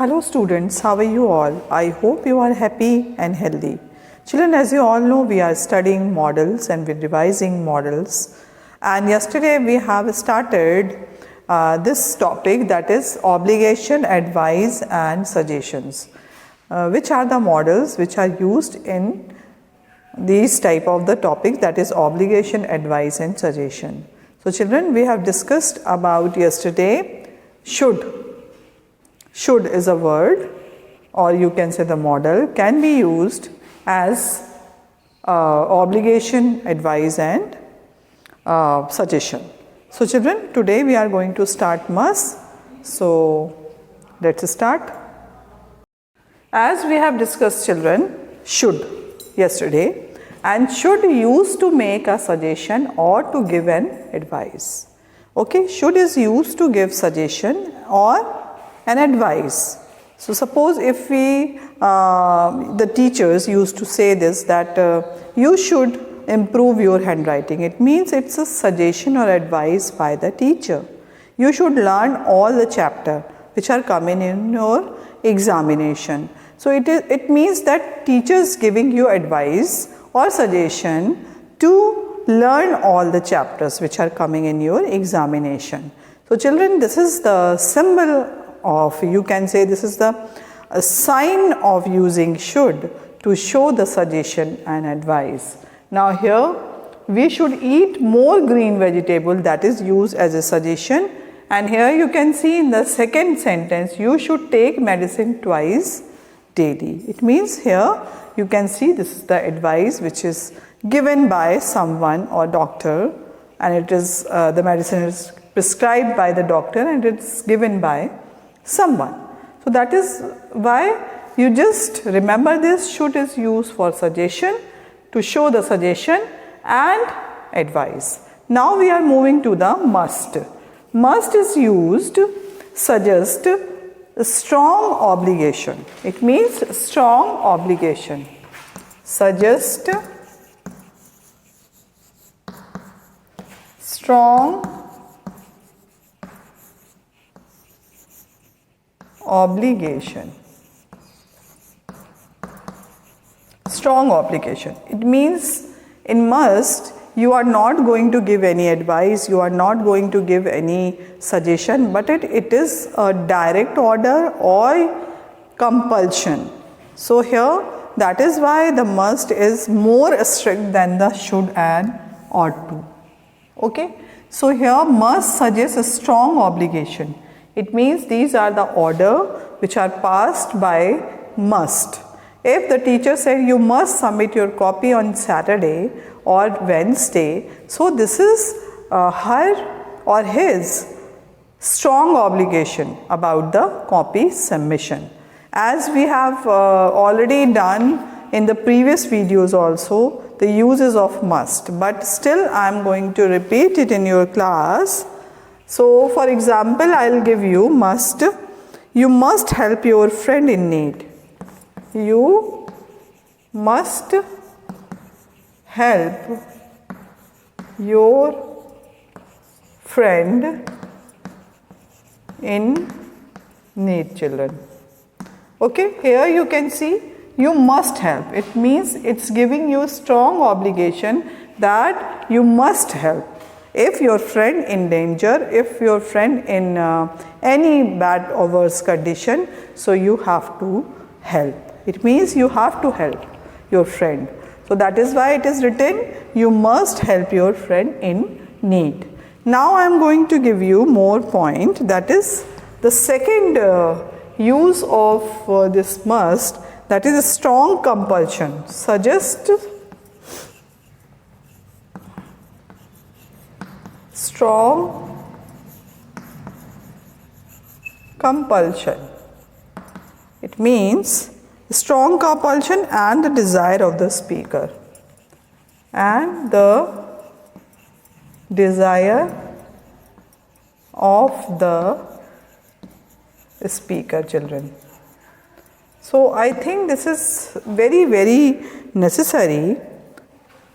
Hello students, how are you all? I hope you are happy and healthy. Children, as you all know, we are studying models and we're revising models. And yesterday we have started this topic, that is obligation, advice and suggestions. Which are the models which are used in these type of the topics, that is obligation, advice and suggestion. So children, we have discussed about yesterday should. Should is a word, or you can say the model can be used as obligation, advice and suggestion. So children, today we are going to start must. So let's start. As we have discussed children, should yesterday, and should used to make a suggestion or to give an advice. Okay, should is used to give suggestion or an advice. So suppose if we, the teachers used to say this, that you should improve your handwriting. It means it's a suggestion or advice by the teacher. You should learn all the chapter which are coming in your examination. So it means that teachers giving you advice or suggestion to learn all the chapters which are coming in your examination. So children, this is the symbol of, you can say this is the sign of using should to show the suggestion and advice. Now here we should eat more green vegetable, that is used as a suggestion, and here you can see in the second sentence, you should take medicine twice daily. It means here you can see this is the advice which is given by someone or doctor, and it is the medicine is prescribed by the doctor and it's given by someone. So that is why you just remember this. Should is used for suggestion, to show the suggestion and advice. Now we are moving to the must. Must is used to suggest strong obligation. It means strong obligation. Suggest strong obligation. Strong obligation. It means in must you are not going to give any advice, you are not going to give any suggestion, but it is a direct order or compulsion. So here that is why the must is more strict than the should and ought to. Okay. So here must suggests a strong obligation. It means these are the order which are passed by must. If the teacher said you must submit your copy on Saturday or Wednesday, so this is her or his strong obligation about the copy submission. As we have already done in the previous videos also, the uses of must, but still I am going to repeat it in your class. So for example, I will give you must. You must help your friend in need. You must help your friend in need, children. Okay, here you can see you must help. It means it's giving you strong obligation that you must help. If your friend in danger, if your friend in any bad or worse condition, so you have to help. It means you have to help your friend. So that is why it is written, you must help your friend in need. Now I am going to give you more point, that is the second use of this must, that is a strong compulsion. Suggest strong compulsion. It means strong compulsion and the desire of the speaker. And the desire of the speaker, children. So I think this is very, very necessary.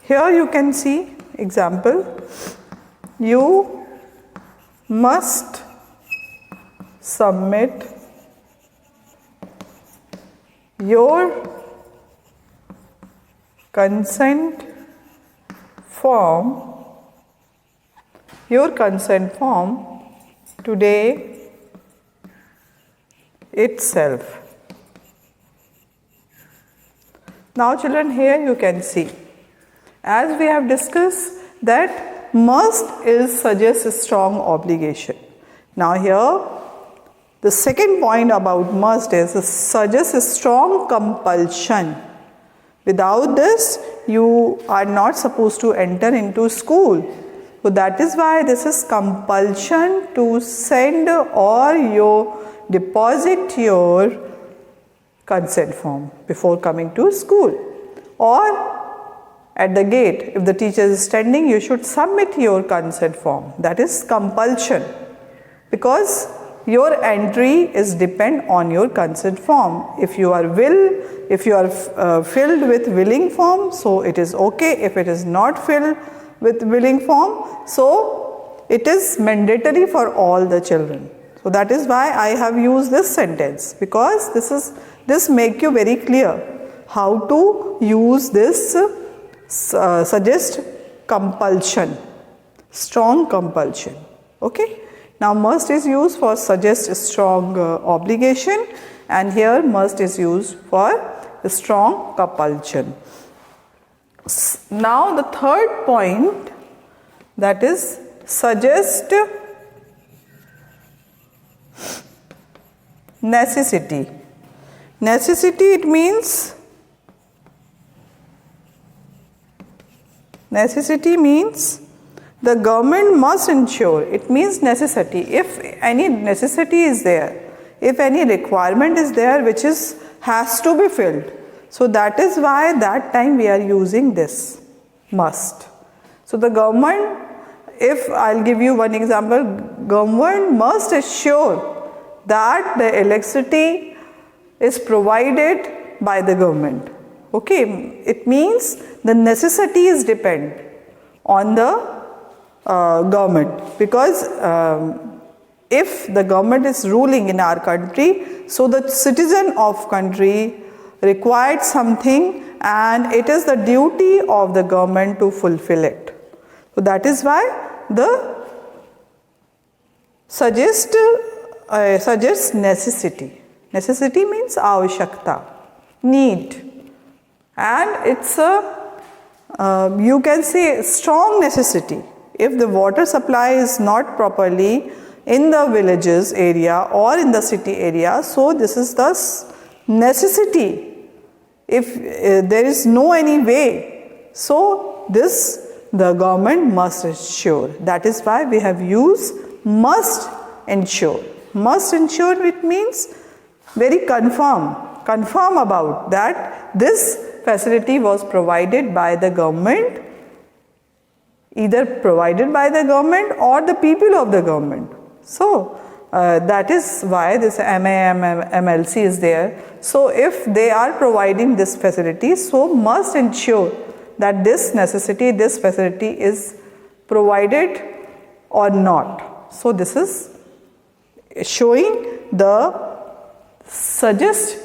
Here you can see example. You must submit your consent form today itself. Now children, here you can see, as we have discussed, that must suggests a strong obligation. Now here the second point about must is suggests a strong compulsion. Without this, you are not supposed to enter into school. So that is why this is compulsion to send or deposit your consent form before coming to school. Or at the gate, if the teacher is standing, you should submit your consent form. That is compulsion, because your entry is depend on your consent form. If you are filled with willing form, so it is okay. If it is not filled with willing form, so it is mandatory for all the children. So that is why I have used this sentence, because this make you very clear how to use this suggest compulsion, strong compulsion. Okay. Now must is used for suggest strong obligation, and here must is used for strong compulsion. Now the third point, that is suggest necessity. Necessity, it means the government must ensure. It means necessity. If any necessity is there, if any requirement is there which has to be filled, so that is why that time we are using this must. So the government, if I'll give you one example, government must assure that the electricity is provided by the government. Okay, it means the necessity is depend on the government, because if the government is ruling in our country, so the citizen of country required something, and it is the duty of the government to fulfill it. So that is why the suggests necessity. Necessity means avashakta, need, and it's a you can say strong necessity. If the water supply is not properly in the villages area or in the city area, so this is the necessity. If there is no any way, so this the government must ensure. That is why we have used must ensure. Must ensure, it means very confirm about that this facility was provided by the government, either provided by the government or the people of the government. So that is why this MLC is there. So if they are providing this facility, so must ensure that this necessity, this facility is provided or not. So this is showing the suggest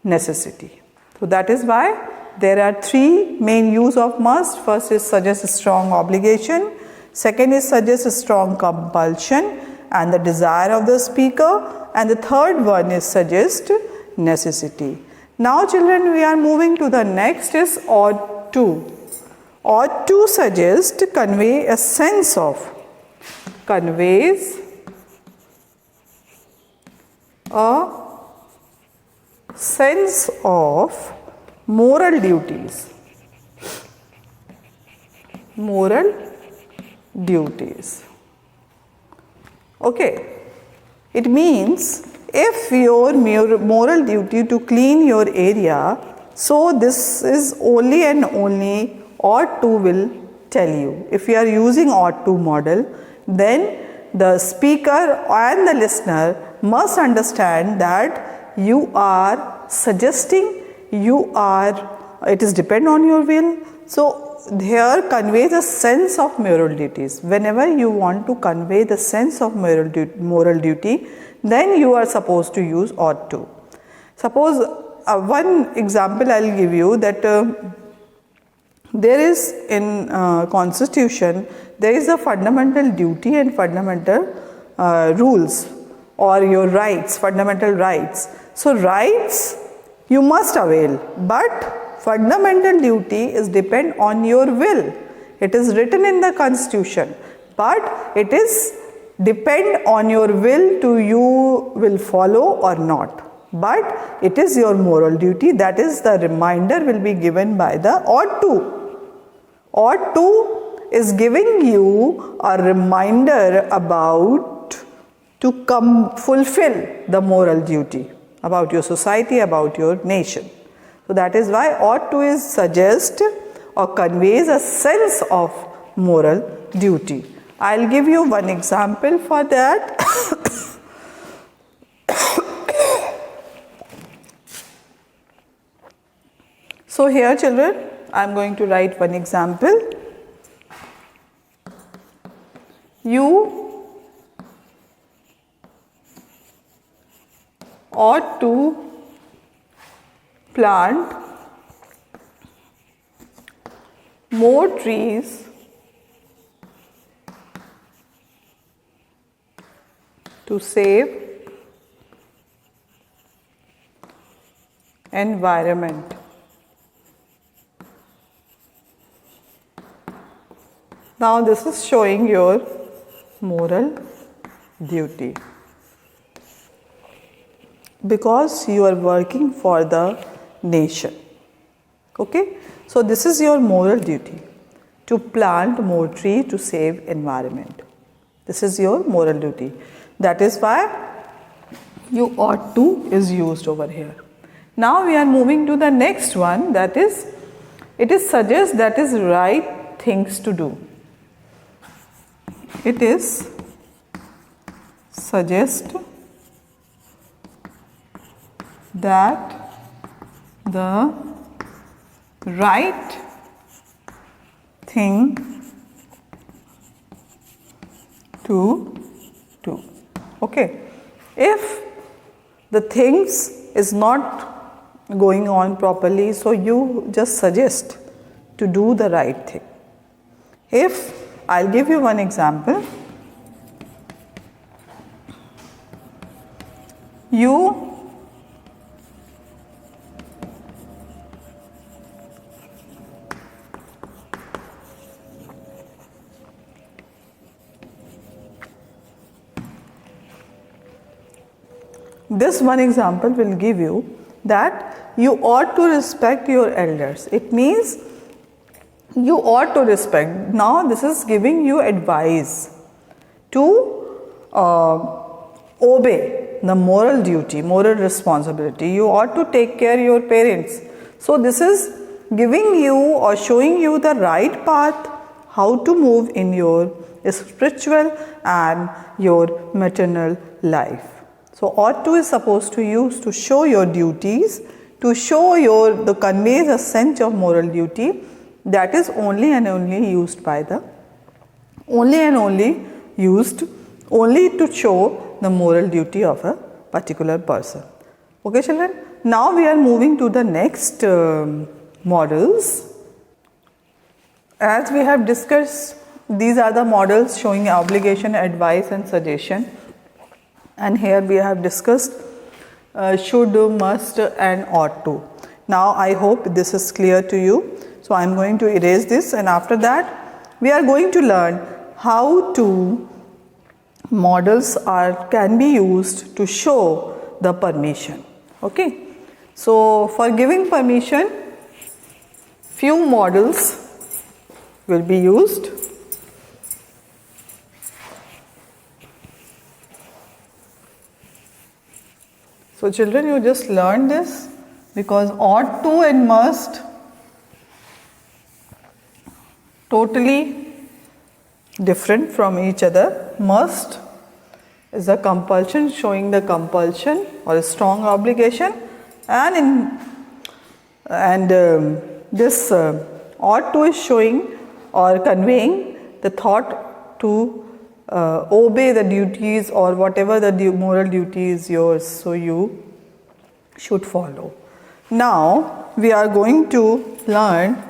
necessity. So that is why there are three main use of must. First is suggest strong obligation, second is suggest strong compulsion and the desire of the speaker, and the third one is suggest necessity. Now children, we are moving to the next is ought to. Ought to suggest convey a sense of, conveys a sense of moral duties. Moral duties. Okay. It means if your moral duty to clean your area, so this is only and only ought to will tell you. If you are using ought to model, then the speaker and the listener must understand that you are suggesting, it is depend on your will. So here conveys a sense of moral duties. Whenever you want to convey the sense of moral duty, then you are supposed to use ought to. Suppose one example I'll give you, that there is in constitution, there is a fundamental duty and fundamental rules, or your rights, fundamental rights. So rights you must avail, but fundamental duty is depend on your will. It is written in the constitution, but it is depend on your will to you will follow or not. But it is your moral duty, that is the reminder will be given by the ought to. Ought to is giving you a reminder about to come fulfill the moral duty about your society, about your nation. So that is why ought to is suggest or conveys a sense of moral duty. I'll give you one example for that. So here children, I am going to write one example. You ought to plant more trees to save environment. Now this is showing your moral duty, because you are working for the nation. Okay, so this is your moral duty, to plant more tree to save environment. This is your moral duty. That is why you ought to is used over here. Now we are moving to the next one, that is, it is suggest that is right things to do. It is suggest that the right thing to do. Okay, if the things is not going on properly, so you just suggest to do the right thing. If I'll give you one example. This one example will give you that you ought to respect your elders. It means you ought to respect. Now this is giving you advice to obey the moral duty, moral responsibility. You ought to take care of your parents. So this is giving you or showing you the right path, how to move in your spiritual and your maternal life. So ought to is supposed to use to show your duties, to show the conveys a sense of moral duty. That is only and only used by the, only to show the moral duty of a particular person. Okay children, now we are moving to the next models. As we have discussed, these are the models showing obligation, advice and suggestion. And here we have discussed should, must and ought to. Now I hope this is clear to you. So I am going to erase this, and after that we are going to learn how to models can be used to show the permission. Okay. So for giving permission, few models will be used. So children, you just learn this, because ought to and must totally different from each other. Must is a compulsion, showing the compulsion or a strong obligation, and this ought to is showing or conveying the thought to obey the duties or whatever the moral duty is yours, so you should follow. Now we are going to learn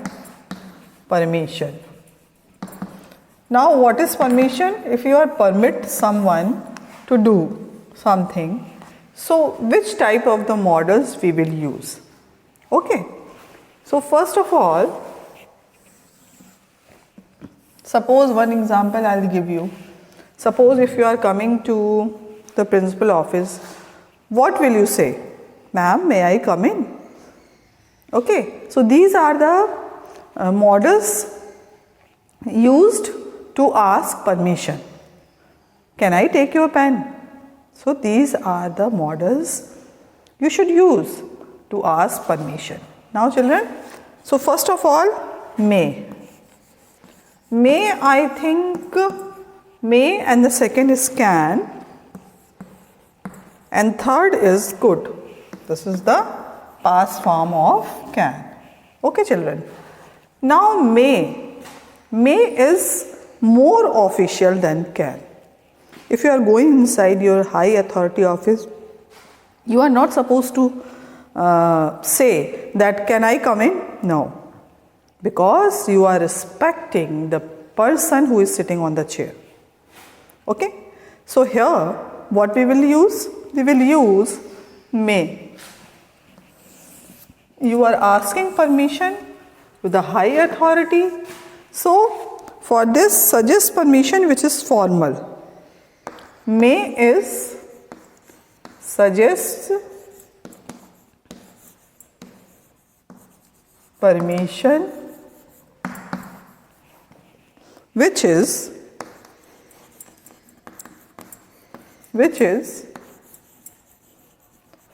permission. Now what is permission? If you are permit someone to do something, so which type of the models we will use? Okay. So first of all, suppose one example I will give you. Suppose if you are coming to the principal office, what will you say? Ma'am, may I come in? Okay. So these are the models used to ask permission. Can I take your pen? So these are the models you should use to ask permission. Now children, so first of all, may. May, I think, may, and the second is can, and third is could. This is the past form of can. Okay children. Now may. May is more official than can. If you are going inside your high authority office, you are not supposed to say that can I come in? No. Because you are respecting the person who is sitting on the chair. Okay. So here what we will use? We will use may. You are asking permission to the high authority. So for this suggest permission which is formal. May is suggest permission which is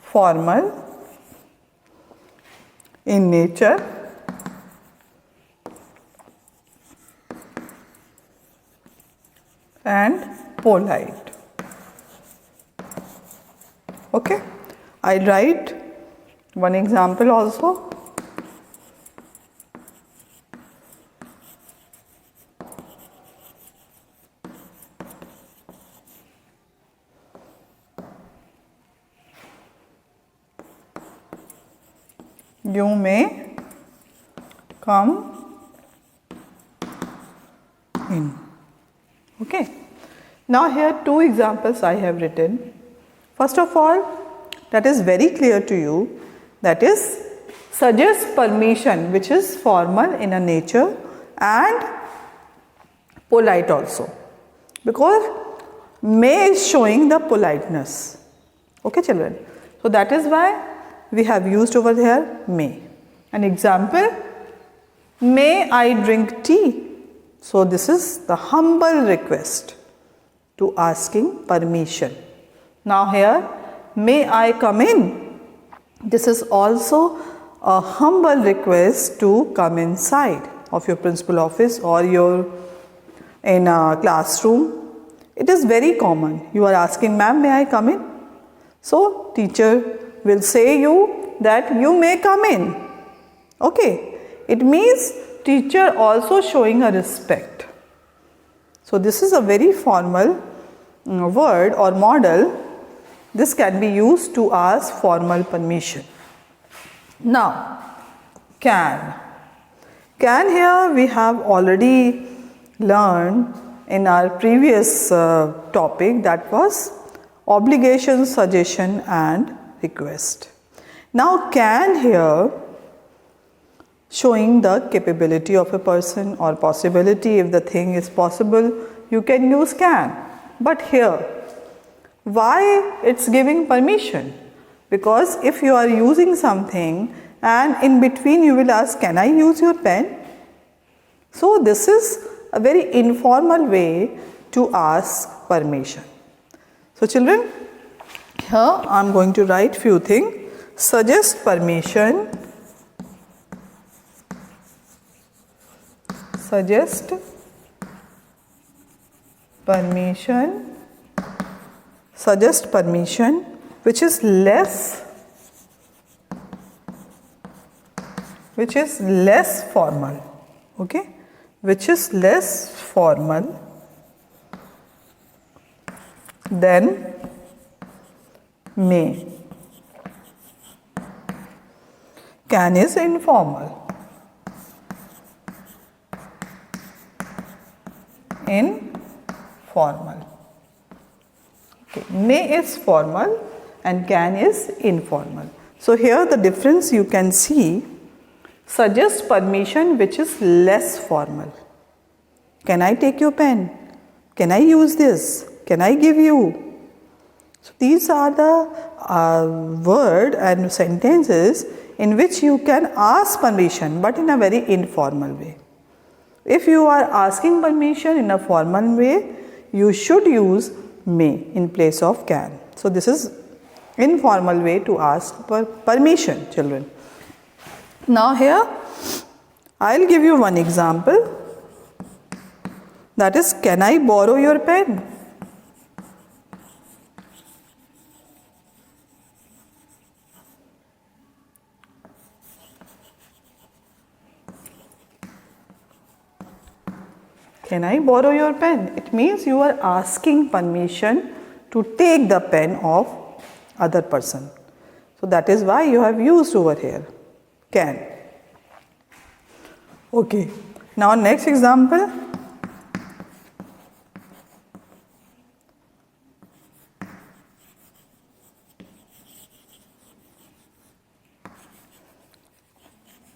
formal in nature and polite. Okay, I write one example also. You may come in. Okay. Now here two examples I have written. First of all, that is very clear to you, that is suggest permission which is formal in a nature and polite also, because may is showing the politeness. Okay children. So that is why we have used over here may. An example, may I drink tea? So this is the humble request to asking permission. Now here, may I come in? This is also a humble request to come inside of your principal office or your in a classroom. It is very common. You are asking, ma'am, may I come in? So teacher will say you that you may come in. Okay. It means teacher also showing a respect. So this is a very formal word or model. This can be used to ask formal permission. Now, can. Can here we have already learned in our previous topic, that was obligation, suggestion and request. Now can here showing the capability of a person or possibility. If the thing is possible, you can use can. But here, why it's giving permission? Because if you are using something and in between you will ask, can I use your pen? So this is a very informal way to ask permission. So children, here I am going to write few things. Suggest permission. Suggest permission. Suggest permission which is less formal. Okay, which is less formal than may. Can is informal. Informal. Okay. May is formal and can is informal. So here the difference you can see, suggest permission which is less formal. Can I take your pen? Can I use this? Can I give you? So these are the word and sentences in which you can ask permission, but in a very informal way. If you are asking permission in a formal way, you should use may in place of can. So this is informal way to ask for permission, children. Now here I'll give you one example, that is, can I borrow your pen? Can I borrow your pen? It means you are asking permission to take the pen of other person. So that is why you have used over here, can. Okay. Now next example.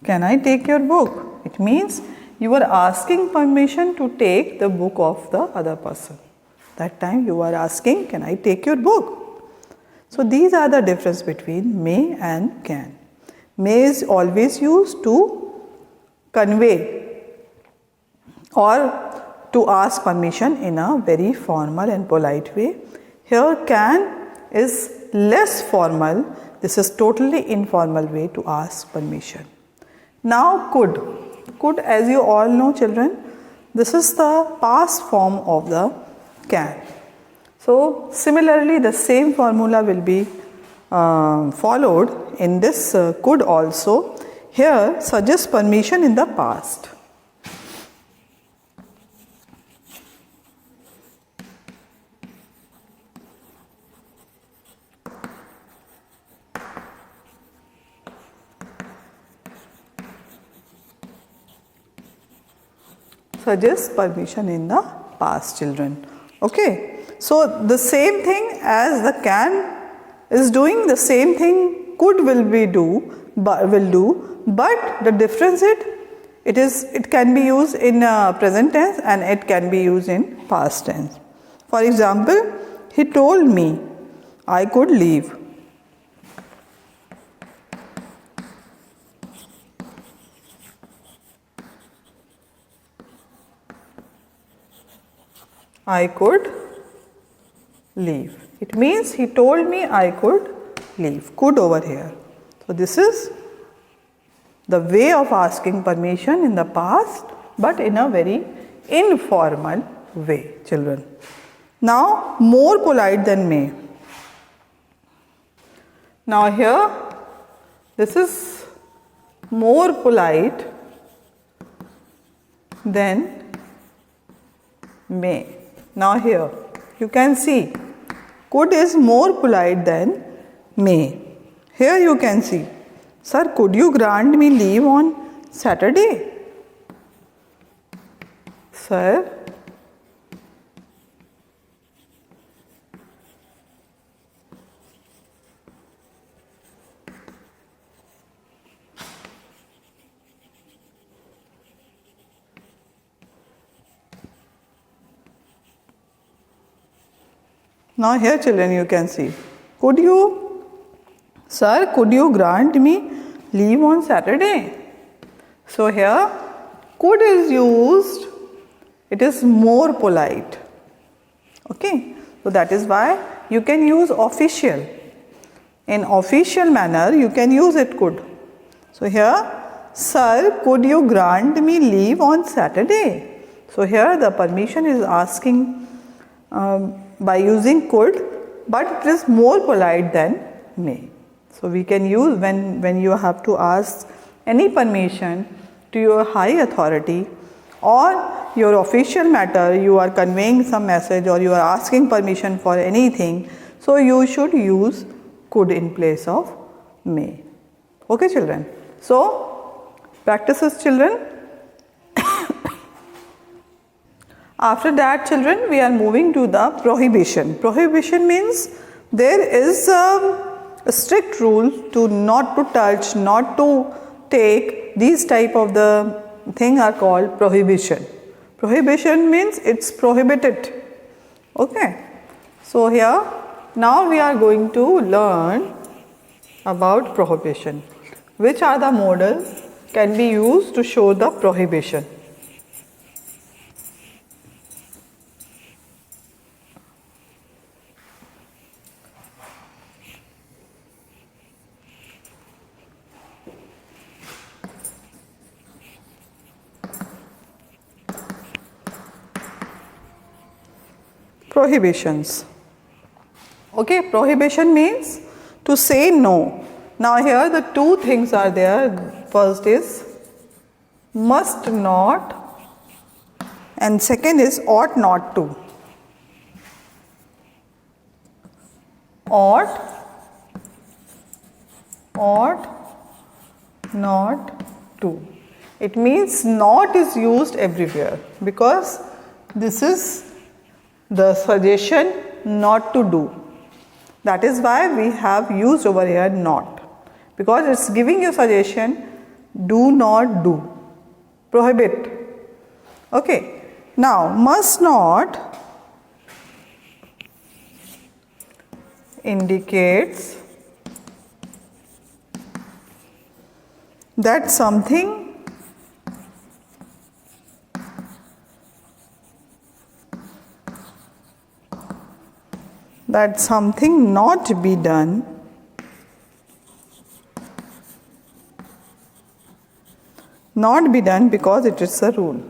Can I take your book? It means you are asking permission to take the book of the other person. That time you are asking, can I take your book? So these are the difference between may and can. May is always used to convey or to ask permission in a very formal and polite way. Here can is less formal. This is totally informal way to ask permission. Now could. Could, as you all know, children, this is the past form of the can. So similarly the same formula will be followed in this could also. Here suggest permission in the past. Suggest permission in the past, children. Okay. So the same thing as the can is doing, the same thing could will do, but the difference it can be used in present tense and it can be used in past tense. For example, he told me I could leave. I could leave. It means he told me I could leave. Could over here. So this is the way of asking permission in the past, but in a very informal way, children. Now more polite than may. Now here this is more polite than may. Now here you can see could is more polite than may. Here you can see, sir, could you grant me leave on Saturday? Sir, now here children you can see, sir, could you grant me leave on Saturday? So here could is used, it is more polite. Okay, so that is why you can use official. In official manner you can use it could. So here, sir, could you grant me leave on Saturday? So here the permission is asking by using could, but it is more polite than may. So we can use when you have to ask any permission to your high authority or your official matter, you are conveying some message or you are asking permission for anything, so you should use could in place of may. Okay children. So, practices children. After that children, we are moving to the prohibition. Prohibition means there is a strict rule to not to touch, not to take. These type of the thing are called prohibition. Prohibition means it's prohibited. Okay. So here now we are going to learn about prohibition. Which are the modals can be used to show the prohibition? Prohibitions. Okay, prohibition means to say no. Now here the two things are there. First is must not and second is ought not to. Ought not to. It means not is used everywhere because this is the suggestion not to do. That is why we have used over here not, because it's giving you suggestion do not do, prohibit. Okay. Now must not indicates that something not be done because it is a rule.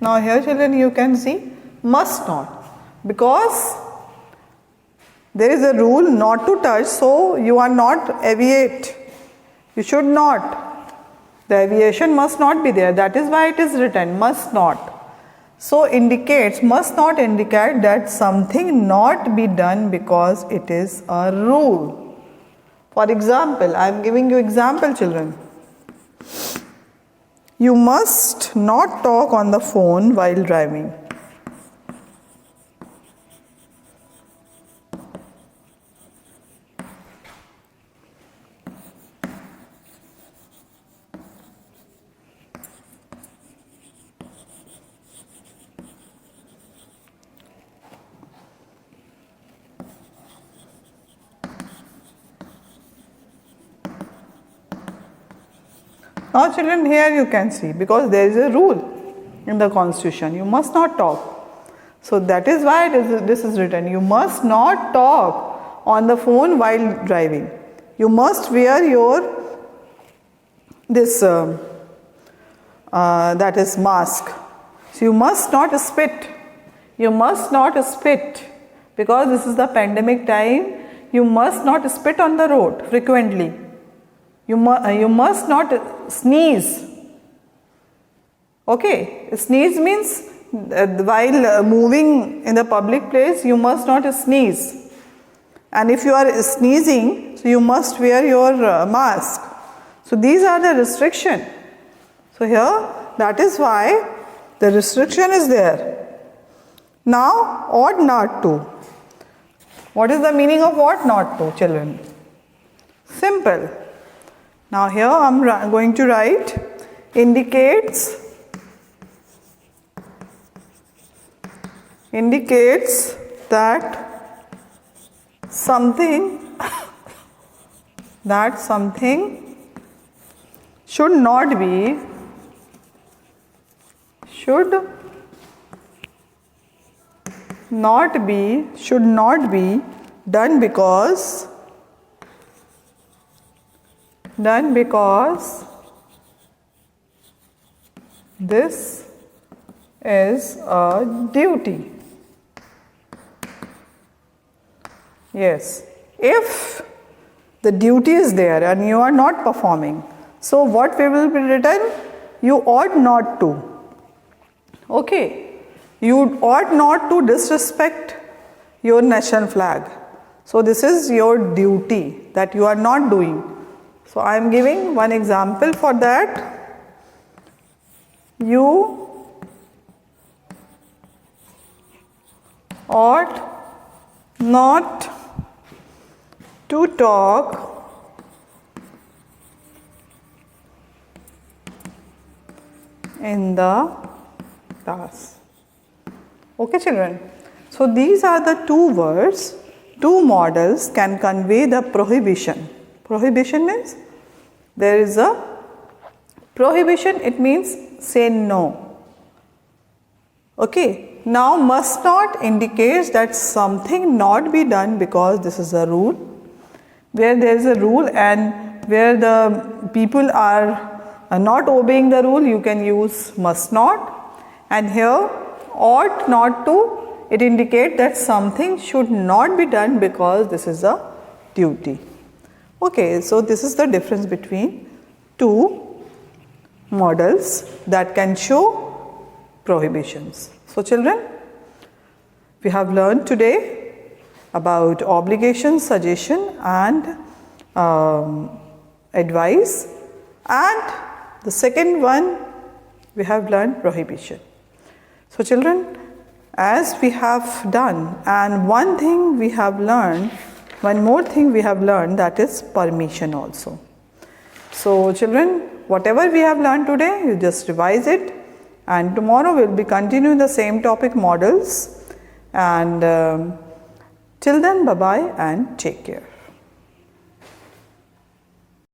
Now here children you can see must not, because there is a rule not to touch, so you are not aviate. You should not. The aviation must not be there. That is why it is written must not. So indicates, must not indicate that something not be done because it is a rule. For example, I am giving you example children. You must not talk on the phone while driving. Now children, here you can see, because there is a rule in the constitution, you must not talk. So that is why this is written, you must not talk on the phone while driving. You must wear your that is mask. So you must not spit. You must not spit, because this is the pandemic time. You must not spit on the road frequently. You must not sneeze. Okay, sneeze means while moving in the public place, you must not sneeze. And if you are sneezing, so you must wear your mask. So these are the restriction. So here, that is why the restriction is there. Now, ought not to. What is the meaning of ought not to, children? Simple. Now here I am going to write indicates that something should not be done because this is a duty. Yes, if the duty is there and you are not performing, so what will be written? You ought not to. Okay. You ought not to disrespect your national flag. So this is your duty that you are not doing. So I am giving one example for that. You ought not to talk in the class. Okay, children. So these are the two words, two models can convey the prohibition. Prohibition means there is a prohibition, it means say no. Okay. Now must not indicates that something not be done because this is a rule. Where there is a rule and where the people are not obeying the rule, you can use must not. And here ought not to, it indicates that something should not be done because this is a duty. Okay, so this is the difference between two models that can show prohibitions. So children, we have learned today about obligation, suggestion and advice, and the second one we have learned prohibition. So children, as we have done, and one thing we have learned, one more thing we have learned, that is permission also. So children, whatever we have learned today, you just revise it, and tomorrow we will be continuing the same topic, models, and till then bye bye and take care.